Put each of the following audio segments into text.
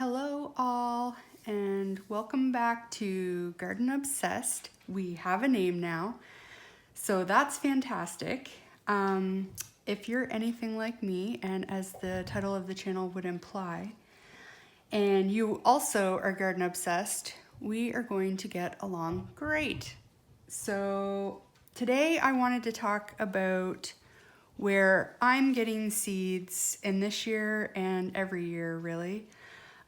Hello all, and welcome back to Garden Obsessed. We have a name now, so that's fantastic. If you're anything like me, and as the title of the channel would imply, and you also are garden obsessed, we are going to get along great. So today I wanted to talk about where I'm getting seeds in this year and every year, really.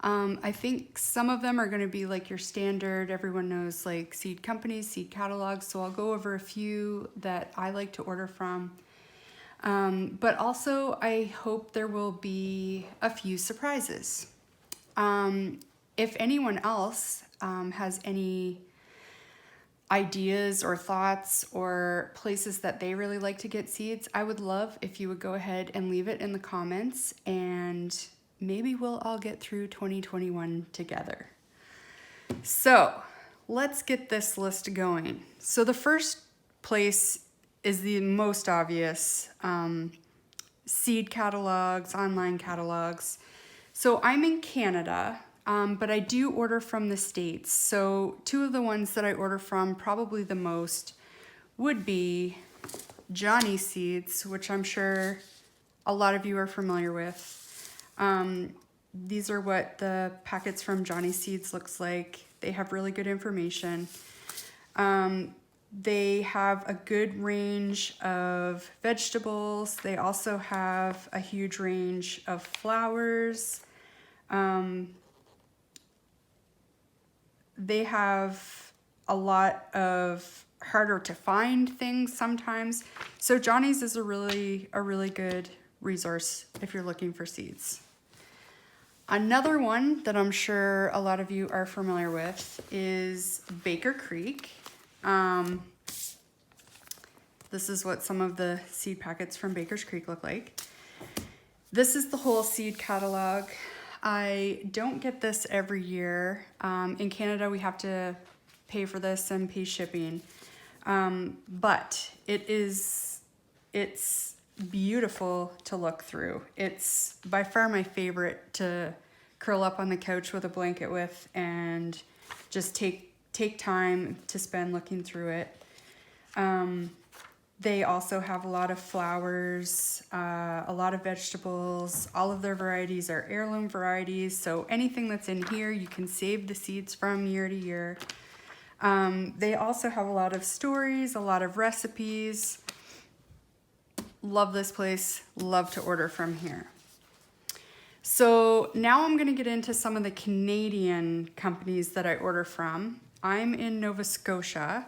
I think some of them are going to be like your standard, everyone knows, like seed companies, seed catalogs. So I'll go over a few that I like to order from. But also I hope there will be a few surprises. If anyone else has any ideas or thoughts or places that they really like to get seeds, I would love if you would go ahead and leave it in the comments, and maybe we'll all get through 2021 together. So let's get this list going. So the first place is the most obvious, seed catalogs, online catalogs. So I'm in Canada, but I do order from the States. So two of the ones that I order from, probably the most, would be Johnny Seeds, which I'm sure a lot of you are familiar with. These are what the packets from Johnny Seeds looks like. They have really good information. They have a good range of vegetables. They also have a huge range of flowers. They have a lot of harder to find things sometimes. So Johnny's is a really good resource if you're looking for seeds. Another one that I'm sure a lot of you are familiar with is Baker Creek. This is what some of the seed packets from Baker's Creek look like. This is the whole seed catalog. I don't get this every year. In Canada, we have to pay for this and pay shipping. But it's beautiful to look through. It's by far my favorite to curl up on the couch with a blanket with and just take time to spend looking through it. They also have a lot of flowers, a lot of vegetables. All of their varieties are heirloom varieties, so anything that's in here you can save the seeds from year to year. They also have a lot of stories, a lot of recipes. Love this place, love to order from here. So now I'm gonna get into some of the Canadian companies that I order from. I'm in Nova Scotia.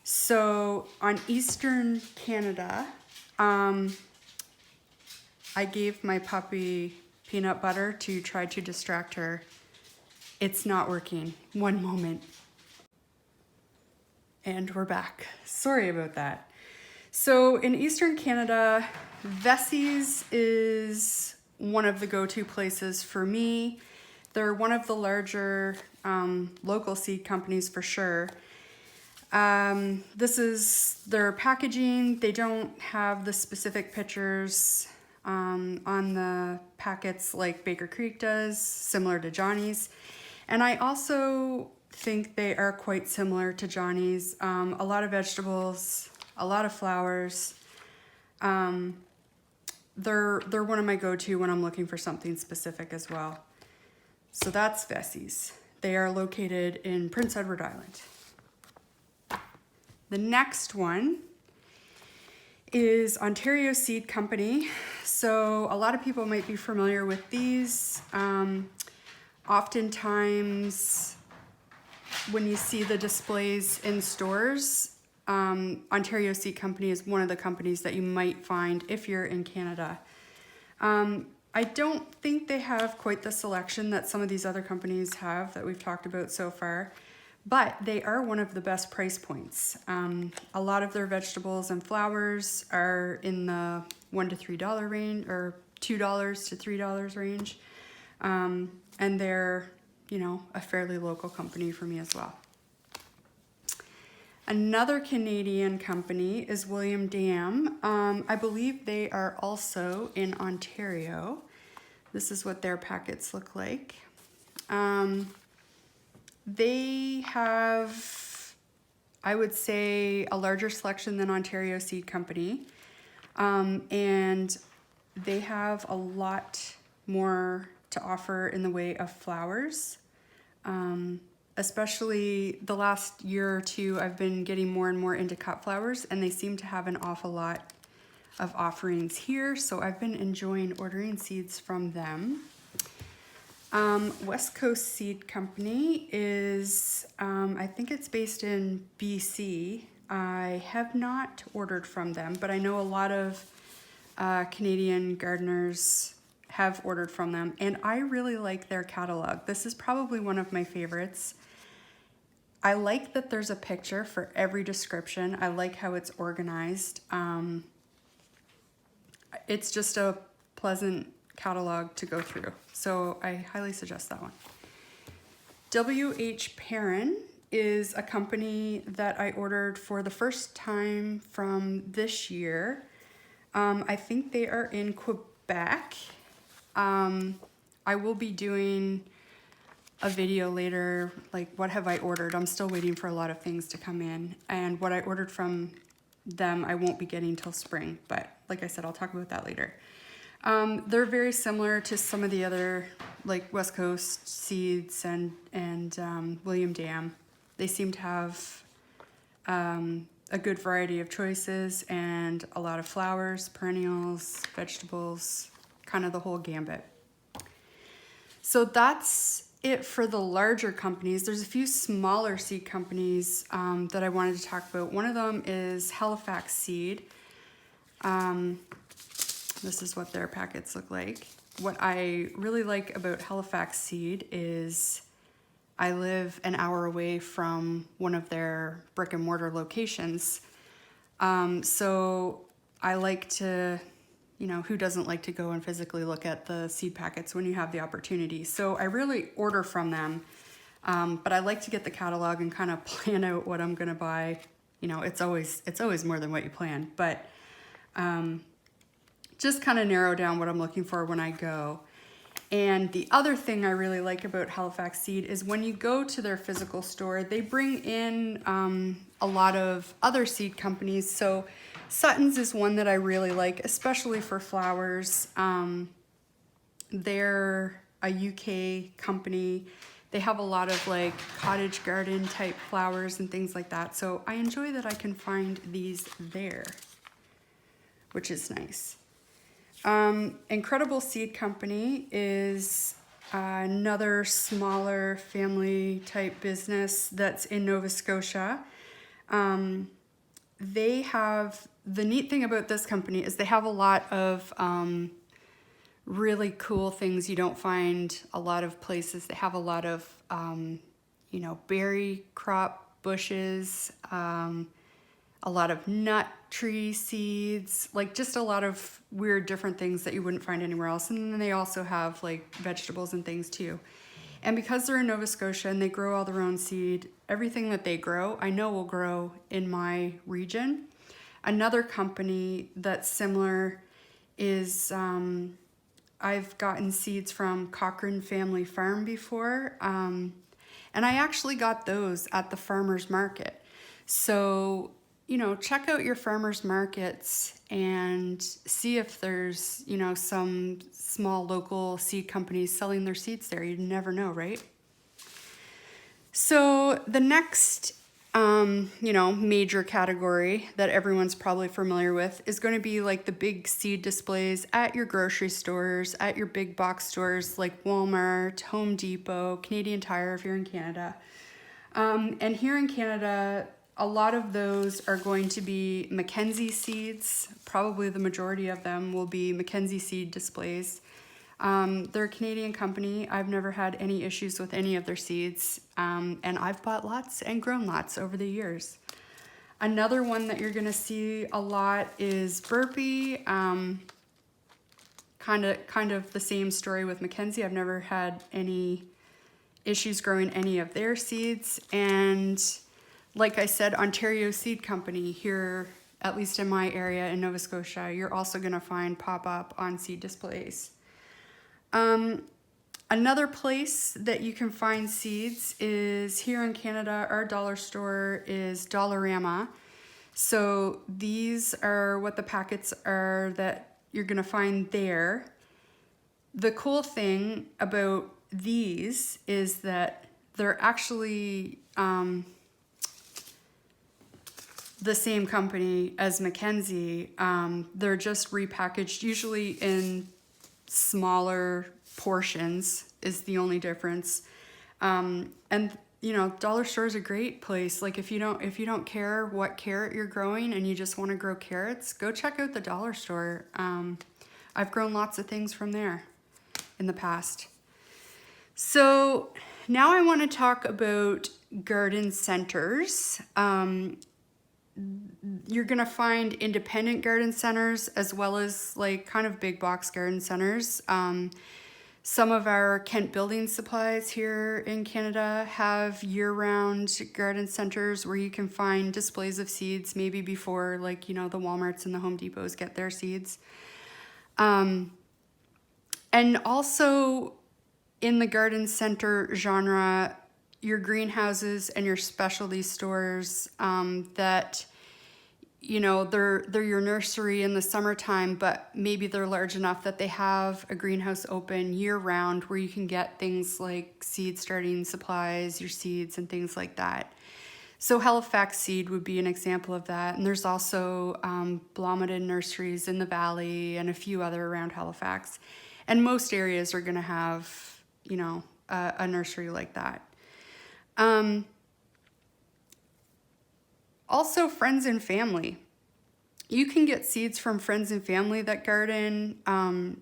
So on Eastern Canada, I gave my puppy peanut butter to try to distract her. It's not working. One moment. And we're back. Sorry about that. So in Eastern Canada, Vessie's is one of the go-to places for me. They're one of the larger local seed companies for sure. This is their packaging. They don't have the specific pictures on the packets like Baker Creek does, similar to Johnny's. And I also think they are quite similar to Johnny's. A lot of vegetables, a lot of flowers. They're one of my go-to when I'm looking for something specific as well. So that's Vessie's. They are located in Prince Edward Island. The next one is Ontario Seed Company. So a lot of people might be familiar with these. Oftentimes when you see the displays in stores, Ontario Seed Company is one of the companies that you might find if you're in Canada. I don't think they have quite the selection that some of these other companies have that we've talked about so far, but they are one of the best price points. A lot of their vegetables and flowers are in the $1 to $3 range, or $2 to $3 range. And they're, a fairly local company for me as well. Another Canadian company is William Dam. I believe they are also in Ontario. This is what their packets look like. They have, I would say, a larger selection than Ontario Seed Company. And they have a lot more to offer in the way of flowers. Especially the last year or two, I've been getting more and more into cut flowers, and they seem to have an awful lot of offerings here. So I've been enjoying ordering seeds from them. West Coast Seed Company is, I think it's based in BC. I have not ordered from them, but I know a lot of Canadian gardeners have ordered from them, and I really like their catalog. This is probably one of my favorites. I like that there's a picture for every description. I like how it's organized. It's just a pleasant catalog to go through. So I highly suggest that one. W.H. Perrin is a company that I ordered for the first time from this year. I think they are in Quebec. I will be doing a video later, like what have I ordered? I'm still waiting for a lot of things to come in, and what I ordered from them I won't be getting till spring, but like I said, I'll talk about that later. They're very similar to some of the other like West Coast Seeds and William Dam. They seem to have a good variety of choices and a lot of flowers, perennials, vegetables, kind of the whole gambit. So that's it for the larger companies. There's a few smaller seed companies that I wanted to talk about. One of them is Halifax Seed. This is what their packets look like. What I really like about Halifax Seed is I live an hour away from one of their brick and mortar locations. So I like to, you know, who doesn't like to go and physically look at the seed packets when you have the opportunity? So I really order from them, but I like to get the catalog and kind of plan out what I'm gonna buy. You know, it's always more than what you plan, but just kind of narrow down what I'm looking for when I go. And the other thing I really like about Halifax Seed is when you go to their physical store, they bring in a lot of other seed companies. So Sutton's is one that I really like, especially for flowers. They're a UK company. They have a lot of like cottage garden type flowers and things like that. So I enjoy that I can find these there, which is nice. Incredible Seed Company is another smaller family type business that's in Nova Scotia. They have, the neat thing about this company is they have a lot of really cool things you don't find a lot of places. They have a lot of, you know, berry crop bushes, a lot of nut tree seeds, like just a lot of weird different things that you wouldn't find anywhere else. And then they also have like vegetables and things too. And because they're in Nova Scotia and they grow all their own seed, everything that they grow, I know will grow in my region. Another company that's similar is, I've gotten seeds from Cochrane Family Farm before. And I actually got those at the farmer's market. So, you know, check out your farmers markets and see if there's, you know, some small local seed companies selling their seeds there. You never know, right? So the next, you know, major category that everyone's probably familiar with is going to be like the big seed displays at your grocery stores, at your big box stores like Walmart, Home Depot, Canadian Tire if you're in Canada. And here in Canada, a lot of those are going to be Mackenzie seeds. Probably the majority of them will be Mackenzie seed displays. They're a Canadian company. I've never had any issues with any of their seeds. And I've bought lots and grown lots over the years. Another one that you're gonna see a lot is Burpee. Kind of the same story with Mackenzie. I've never had any issues growing any of their seeds. And like I said, Ontario Seed Company here, at least in my area in Nova Scotia, you're also gonna find pop up on seed displays. Another place that you can find seeds is here in Canada. Our dollar store is Dollarama. So these are what the packets are that you're gonna find there. The cool thing about these is that they're actually the same company as Mackenzie. They're just repackaged, usually in smaller portions is the only difference. And you know, dollar store is a great place. Like if you don't care what carrot you're growing and you just want to grow carrots, go check out the dollar store. I've grown lots of things from there in the past. So now I want to talk about garden centers. You're gonna find independent garden centers as well as like kind of big box garden centers. Some of our Kent Building Supplies here in Canada have year-round garden centers where you can find displays of seeds maybe before, like, you know, the Walmarts and the Home Depots get their seeds. And also in the garden center genre, your greenhouses and your specialty stores that, you know, they're your nursery in the summertime, but maybe they're large enough that they have a greenhouse open year round where you can get things like seed starting supplies, your seeds and things like that. So Halifax Seed would be an example of that. And there's also Blomidon nurseries in the valley and a few other around Halifax. And most areas are gonna have, you know, a nursery like that. Also, friends and family. You can get seeds from friends and family that garden.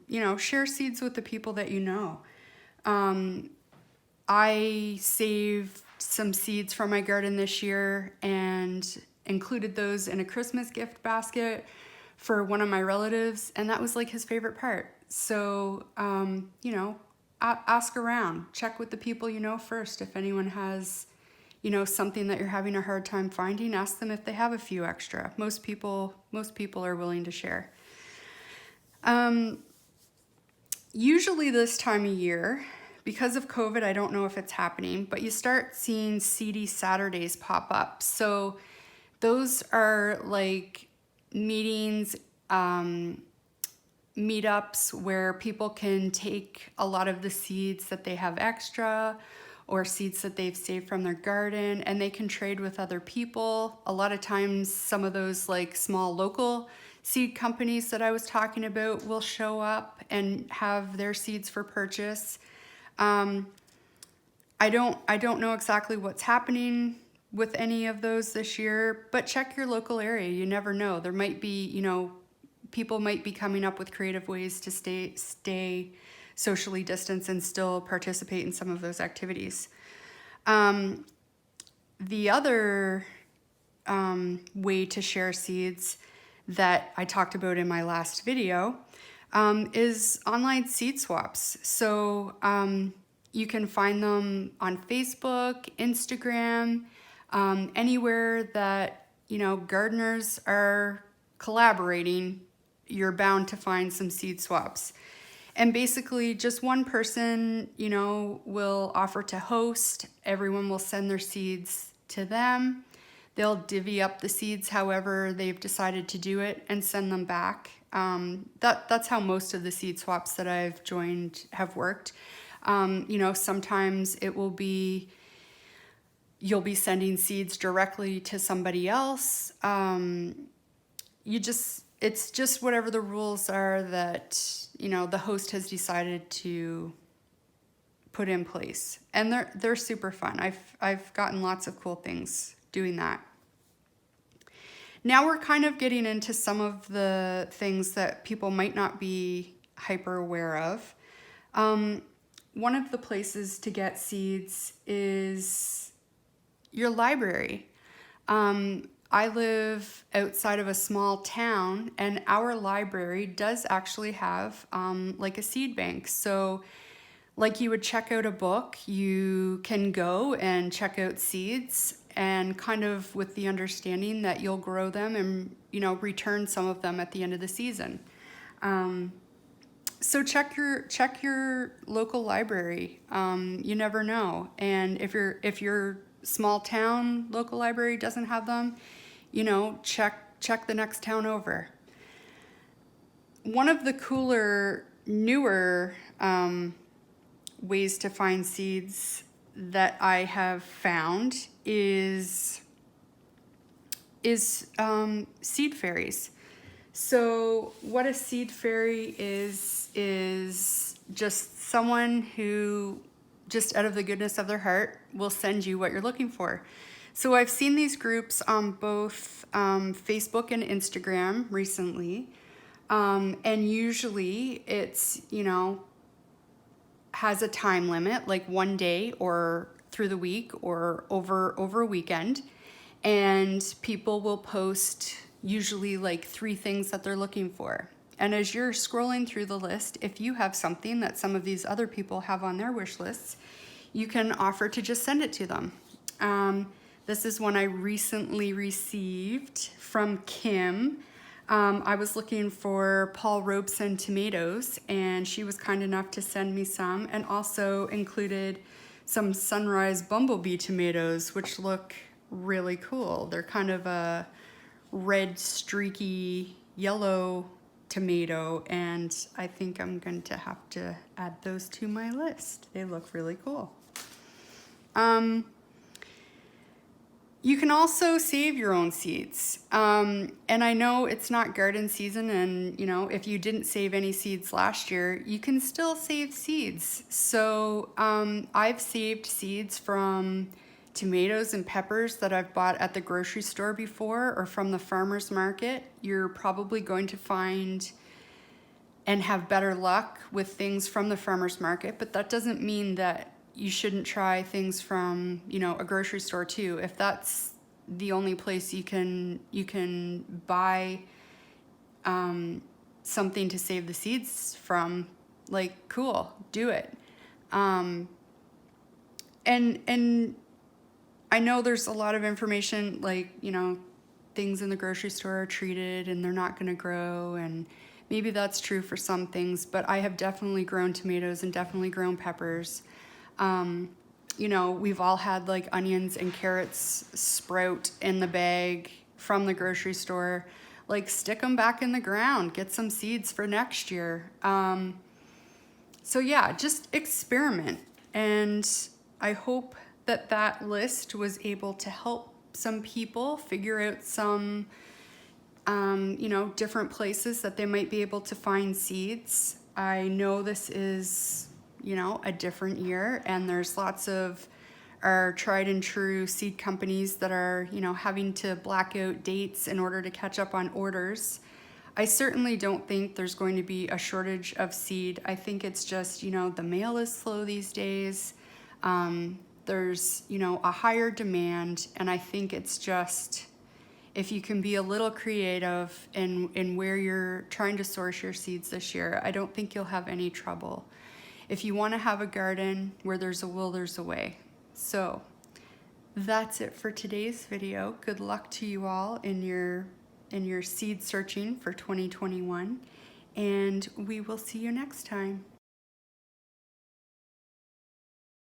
You know, share seeds with the people that you know. I saved some seeds from my garden this year and included those in a Christmas gift basket for one of my relatives, and that was like his favorite part. So, you know, ask around, check with the people you know first. If anyone has, you know, something that you're having a hard time finding, ask them if they have a few extra. Most people are willing to share. Usually this time of year, because of COVID, I don't know if it's happening, but you start seeing Seedy Saturdays pop up. So those are like meetings, meetups where people can take a lot of the seeds that they have extra or seeds that they've saved from their garden, and they can trade with other people. A lot of times, some of those like small local seed companies that I was talking about will show up and have their seeds for purchase. I don't know exactly what's happening with any of those this year, but check your local area. You never know. There might be, you know, people might be coming up with creative ways to stay socially distanced and still participate in some of those activities. The other way to share seeds that I talked about in my last video is online seed swaps. So you can find them on Facebook, Instagram, anywhere that, you know, gardeners are collaborating, you're bound to find some seed swaps. And basically just one person, you know, will offer to host. Everyone will send their seeds to them. They'll divvy up the seeds however they've decided to do it and send them back. That's how most of the seed swaps that I've joined have worked. You know, sometimes it will be, you'll be sending seeds directly to somebody else. It's just whatever the rules are that, you know, the host has decided to put in place. And they're super fun. I've gotten lots of cool things doing that. Now we're kind of getting into some of the things that people might not be hyper aware of. One of the places to get seeds is your library. I live outside of a small town, and our library does actually have like a seed bank. So like you would check out a book, you can go and check out seeds, and kind of with the understanding that you'll grow them and, you know, return some of them at the end of the season. So check your local library. You never know. And if your small town local library doesn't have them, you know, check the next town over. One of the cooler, newer ways to find seeds that I have found is Seed Fairies. So what a seed fairy is just someone who, just out of the goodness of their heart, will send you what you're looking for. So I've seen these groups on both Facebook and Instagram recently. And usually it's, you know, has a time limit, like one day or through the week or over a weekend. And people will post usually like 3 things that they're looking for. And as you're scrolling through the list, if you have something that some of these other people have on their wish lists, you can offer to just send it to them. This is one I recently received from Kim. I was looking for Paul Robeson tomatoes, and she was kind enough to send me some, and also included some Sunrise Bumblebee tomatoes, which look really cool. They're kind of a red, streaky, yellow tomato, and I think I'm going to have to add those to my list. They look really cool. You can also save your own seeds. And I know it's not garden season, and you know, if you didn't save any seeds last year, you can still save seeds. So I've saved seeds from tomatoes and peppers that I've bought at the grocery store before, or from the farmer's market. You're probably going to find and have better luck with things from the farmer's market, but that doesn't mean that you shouldn't try things from, you know, a grocery store too. If that's the only place you can buy something to save the seeds from, like, cool, do it. And I know there's a lot of information, like, you know, things in the grocery store are treated and they're not going to grow, and maybe that's true for some things, but I have definitely grown tomatoes and definitely grown peppers. You know, we've all had like onions and carrots sprout in the bag from the grocery store. Like, stick them back in the ground, get some seeds for next year. So yeah, just experiment. And I hope that that list was able to help some people figure out some, you know, different places that they might be able to find seeds. I know this is, you know, a different year, and there's lots of our tried and true seed companies that are, you know, having to black out dates in order to catch up on orders. I certainly don't think there's going to be a shortage of seed. I think it's just, you know, the mail is slow these days. There's, you know, a higher demand, and I think it's just, if you can be a little creative in where you're trying to source your seeds this year, I don't think you'll have any trouble. If you want to have a garden, where there's a will, there's a way. So that's it for today's video. Good luck to you all in your seed searching for 2021, and we will see you next time.